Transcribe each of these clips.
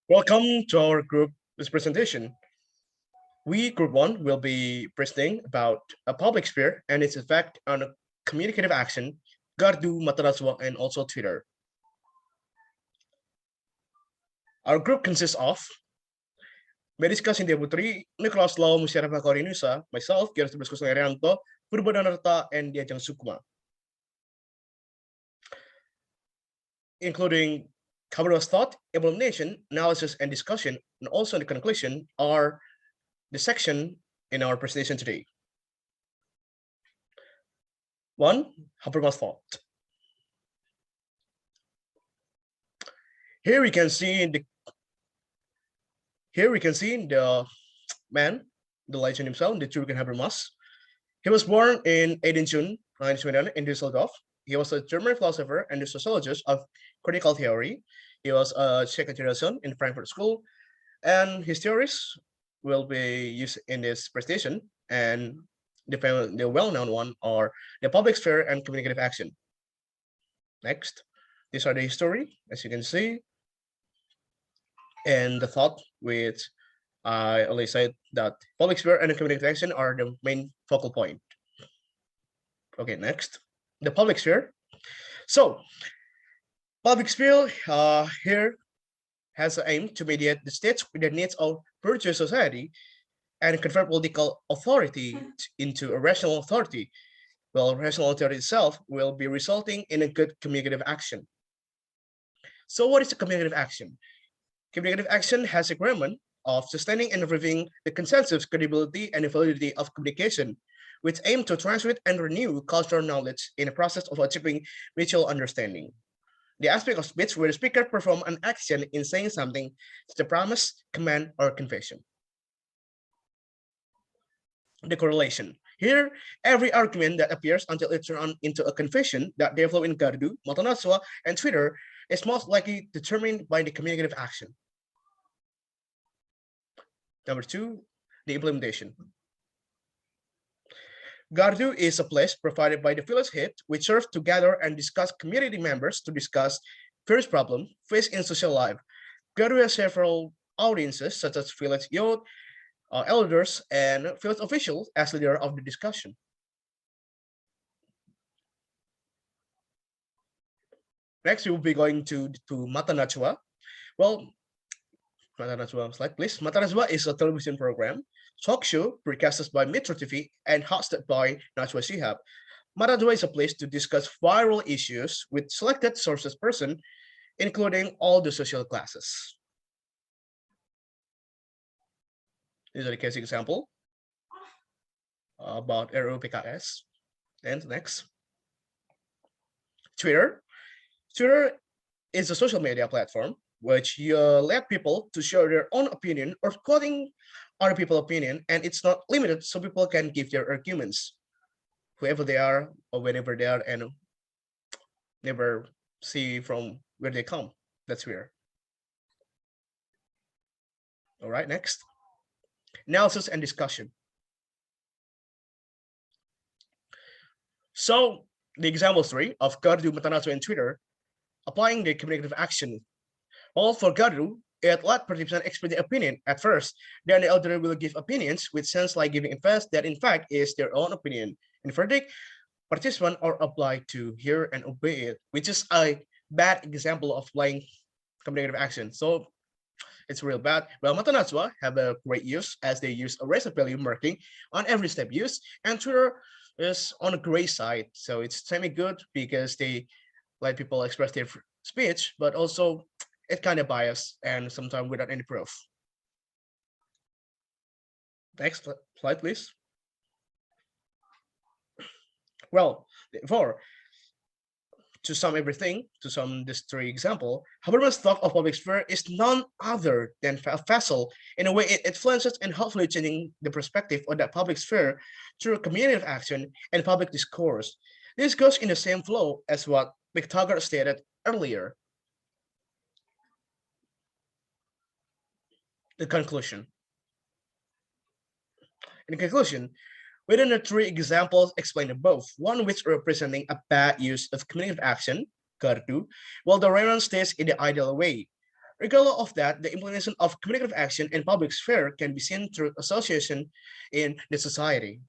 Welcome to our group's presentation. We, Group 1, will be presenting about a public sphere and its effect on communicative action, Gardu, Matarazwa, and also Twitter. Our group consists of Meirizka, Cyntia, Putri, Nicolas Louw, Musyarifah Khoirunnissa, myself, Yohanes Don Bosco S, Purba Danarta, and Diajeng Sukma, including Habermas thought, implementation, analysis, and discussion, and also the conclusion are the section in our presentation today. 1. Habermas thought. Here we can see the man, the legend himself, the Jürgen Habermas. He was born in 18 June 1929 in Düsseldorf. He was a German philosopher and a sociologist of critical theory. He was a second generation in Frankfurt School, and his theories will be used in this presentation. And the well-known one are the public sphere and communicative action. Next, these are the history, as you can see, and the thought which I already said that public sphere and communicative action are the main focal point. Okay, next, the public sphere. So, public sphere here has an aim to mediate the states with the needs of virtuous society and convert political authority into a rational authority. Well, rational authority itself will be resulting in a good communicative action. So what is a communicative action? Communicative action has a requirement of sustaining and improving the consensus, credibility, and validity of communication, which aim to transmit and renew cultural knowledge in the process of achieving mutual understanding. The aspect of speech where the speaker performs an action in saying something, such as a promise, command, or confession. The correlation. Here, every argument that appears until it turns into a confession that develops in Gardu, Matarazwa, and Twitter is most likely determined by the communicative action. Number 2, the implementation. Gardu is a place provided by the village head, which serves to gather and discuss community members to discuss various problems faced in social life. Gardu has several audiences, such as village youth, elders, and village officials as leader of the discussion. Next, we will be going to Matarazwa. Well, Matarazwa slide, please. Matarazwa is a television program, talk show broadcasted by Metro TV and hosted by Najwa Shihab. Matarazwa is a place to discuss viral issues with selected sources person, including all the social classes. These are the case example about RUPKS. And next, Twitter. Twitter is a social media platform which let people to share their own opinion or quoting other people's opinion, and it's not limited, so people can give their arguments, whoever they are or whenever they are, and never see from where they come. That's where. All right, next. Analysis and discussion. So the example 3 of Gardu, Matarazwa, and Twitter, applying the communicative action. Well, for Gardu, it let participants express their opinion at first. Then the elder will give opinions, which sounds like giving advice that in fact is their own opinion. In verdict, participants are obliged to hear and obey it, which is a bad example of applying communicative action. So it's real bad. Well, Matarazwa have a great use as they use a race of value marking on every step used, and Twitter is on the gray side. So it's semi-good because they let people express their speech, but also it's kind of biased and sometimes without any proof. Next slide, please. Well, therefore, to sum everything, to sum this 3 example, Habermas' thought of public sphere is none other than a vessel. In a way, it influences and hopefully changing the perspective of that public sphere through community action and public discourse. This goes in the same flow as what McTaggart stated earlier. The conclusion. In conclusion, within the 3 examples explained above, one which representing a bad use of communicative action, Gardu, while the remainder stays in the ideal way. Regardless of that, the implementation of communicative action in public sphere can be seen through association in the society.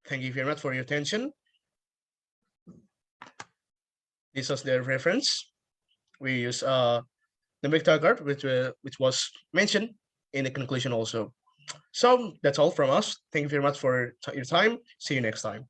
Thank you very much for your attention. This was the reference. We use the Meirizka card, which was mentioned in the conclusion also. So that's all from us. Thank you very much for your time. See you next time.